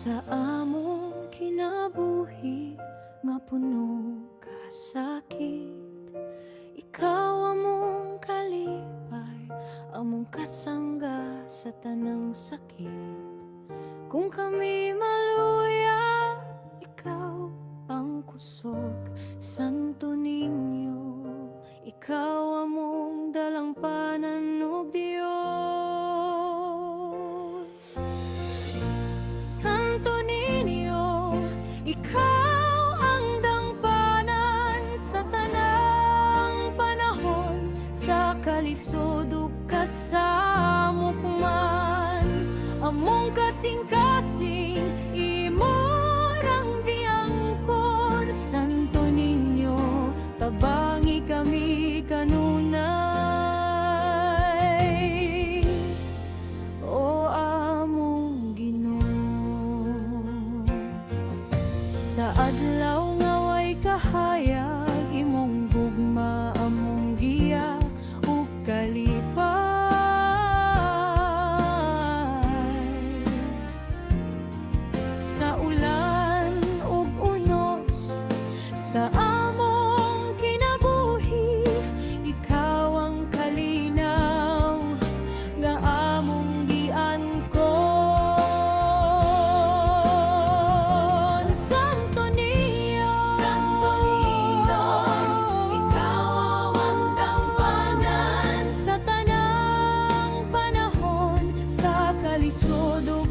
Sa among kinabuhi nga puno ka sakit, ikaw among kalipay, among kasangga sa tanang sakit. Kung kami maluya, ikaw ang kusog. Santo Niño, ikaw among dalang pananug Dios. Santo Niño, ikaw ang dangpanan sa tanang panahon, sa kalisod ug kasamok man. Among kasing-kasing imo rang diangkon. Santo Niño, tabangi kami kanunay, o among Ginoo. Sa adlaw nga way kahayag, imong gugma among giya ug kalipay. Sa ulan ug unos, sa among kinabuhi, ikaw ang kalinaw nga among giangkon. Santo Niño, ikaw ang dangpanan sa tanang panahon, sa kalisod ug